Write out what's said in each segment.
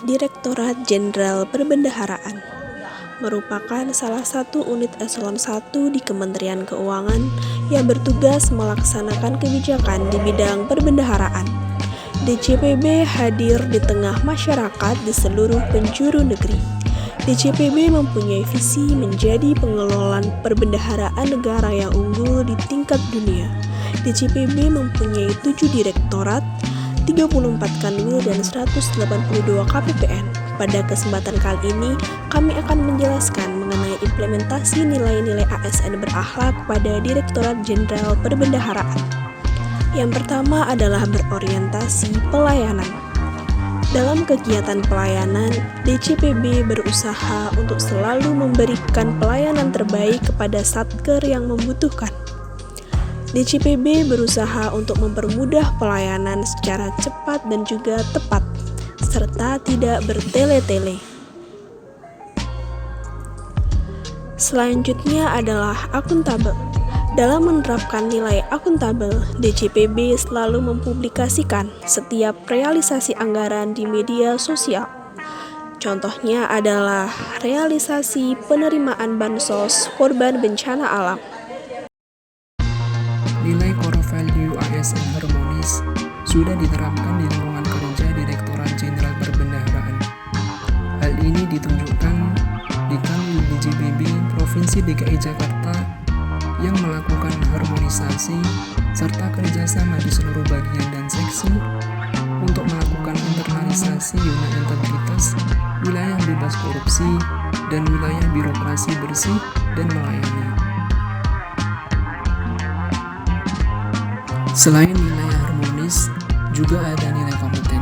Direktorat Jenderal Perbendaharaan merupakan salah satu unit eselon 1 di Kementerian Keuangan yang bertugas melaksanakan kebijakan di bidang perbendaharaan. DJPB hadir di tengah masyarakat di seluruh penjuru negeri. DJPB mempunyai visi menjadi pengelolaan perbendaharaan negara yang unggul di tingkat dunia. DJPB mempunyai 7 direktorat, 34 kanwil dan 182 KPPN. Pada kesempatan kali ini, kami akan menjelaskan mengenai implementasi nilai-nilai ASN berakhlak pada Direktorat Jenderal Perbendaharaan. Yang pertama adalah berorientasi pelayanan. Dalam kegiatan pelayanan, DJPB berusaha untuk selalu memberikan pelayanan terbaik kepada satker yang membutuhkan. DJPB berusaha untuk mempermudah pelayanan secara cepat dan juga tepat, serta tidak bertele-tele. Selanjutnya adalah akuntabel. Dalam menerapkan nilai akuntabel, DJPB selalu mempublikasikan setiap realisasi anggaran di media sosial. Contohnya adalah realisasi penerimaan bansos korban bencana alam. Nilai core value ASN harmonis sudah diterapkan di lingkungan kerja Direktorat Jenderal Perbendaharaan. Hal ini ditunjukkan di Kanwil DJPB Provinsi DKI Jakarta yang melakukan harmonisasi serta kerjasama di seluruh bagian dan seksi untuk melakukan internalisasi zona integritas, wilayah bebas korupsi, dan wilayah birokrasi bersih dan melayani. Selain nilai harmonis, juga ada nilai kompeten.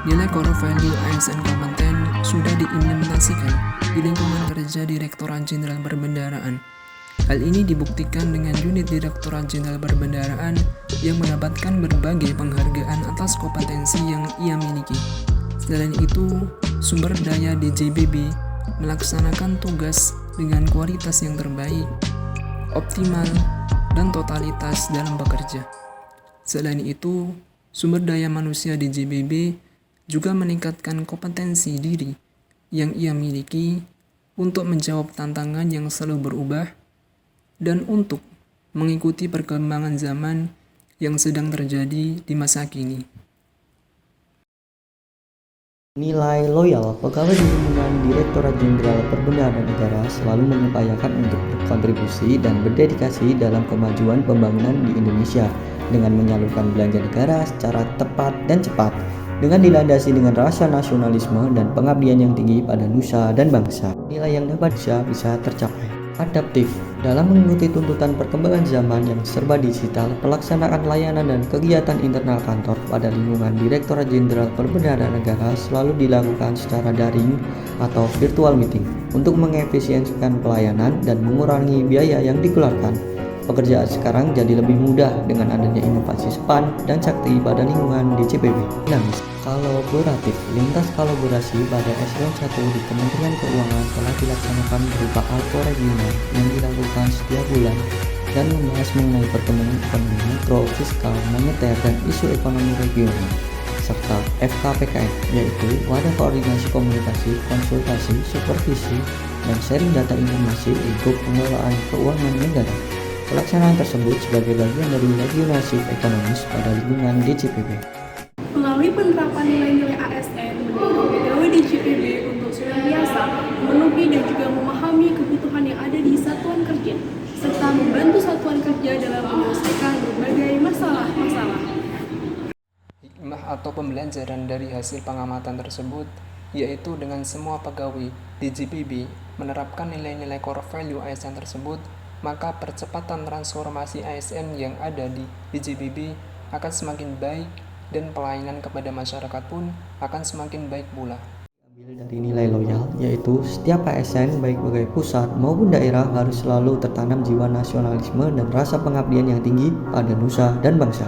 Nilai core value ASN kompeten sudah diimplementasikan di lingkungan kerja Direktorat Jenderal Perbendaharaan. Hal ini dibuktikan dengan unit Direktorat Jenderal Perbendaharaan yang mendapatkan berbagai penghargaan atas kompetensi yang ia miliki. Selain itu, sumber daya DJPB melaksanakan tugas dengan kualitas yang terbaik, optimal, dan totalitas dalam bekerja. Selain itu, sumber daya manusia DJPB juga meningkatkan kompetensi diri yang ia miliki untuk menjawab tantangan yang selalu berubah dan untuk mengikuti perkembangan zaman yang sedang terjadi di masa kini. Nilai loyal pegawai di lingkungan Direktorat Jenderal Perbendaharaan Negara selalu mengupayakan untuk berkontribusi dan berdedikasi dalam kemajuan pembangunan di Indonesia dengan menyalurkan belanja negara secara tepat dan cepat, dengan dilandasi dengan rasa nasionalisme dan pengabdian yang tinggi pada nusa dan bangsa. Nilai yang dapat bisa tercapai. Adaptif. Dalam mengikuti tuntutan perkembangan zaman yang serba digital, pelaksanaan layanan dan kegiatan internal kantor pada lingkungan Direktorat Jenderal Perbendaharaan Negara selalu dilakukan secara daring atau virtual meeting untuk mengefisiensikan pelayanan dan mengurangi biaya yang dikeluarkan. Pekerjaan sekarang jadi lebih mudah dengan adanya inovasi SPAN dan Sakti pada lingkungan DJPB. Dinamis. Kolaboratif. Lintas kolaborasi pada eselon 1 di Kementerian Keuangan telah dilaksanakan berupa Alko Regional yang dilakukan setiap bulan dan membahas mengenai perkembangan ekonomi mikro, fiskal, moneter, dan isu ekonomi regional, serta FKPKN, yaitu Wadah Koordinasi Komunikasi, Konsultasi, Supervisi, dan Sharing Data Informasi untuk pengelolaan keuangan negara. Pelaksanaan tersebut sebagai bagian dari regionalisasi ekonomis pada lingkungan DJPB. Melalui penerapan nilai-nilai ASN, pegawai DJPB untuk senantiasa memenuhi dan juga memahami kebutuhan yang ada di satuan kerja, serta membantu satuan kerja dalam menyelesaikan berbagai masalah-masalah. Hikmah atau pembelajaran dari hasil pengamatan tersebut yaitu dengan semua pegawai DJPB menerapkan nilai-nilai core value ASN tersebut, maka percepatan transformasi ASN yang ada di DJPB akan semakin baik dan pelayanan kepada masyarakat pun akan semakin baik pula. Ambil dari nilai loyal, yaitu setiap ASN baik pegawai pusat maupun daerah harus selalu tertanam jiwa nasionalisme dan rasa pengabdian yang tinggi pada nusa dan bangsa,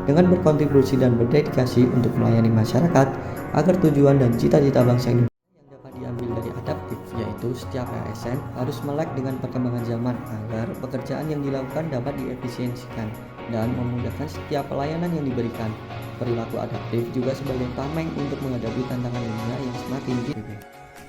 dengan berkontribusi dan berdedikasi untuk melayani masyarakat agar tujuan dan cita-cita bangsa Indonesia. Yang dapat diambil dari adaptif, yaitu setiap ASN harus melek dengan perkembangan zaman agar pekerjaan yang dilakukan dapat diefisiensikan dan memudahkan setiap pelayanan yang diberikan. perilaku adaptif juga sebagai tameng untuk menghadapi tantangan dunia yang semakin JPB.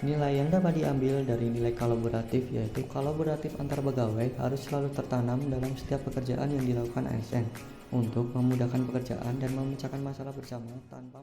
Nilai yang dapat diambil dari nilai kolaboratif yaitu kolaboratif antar pegawai harus selalu tertanam dalam setiap pekerjaan yang dilakukan ASN untuk memudahkan pekerjaan dan memecahkan masalah bersama tanpa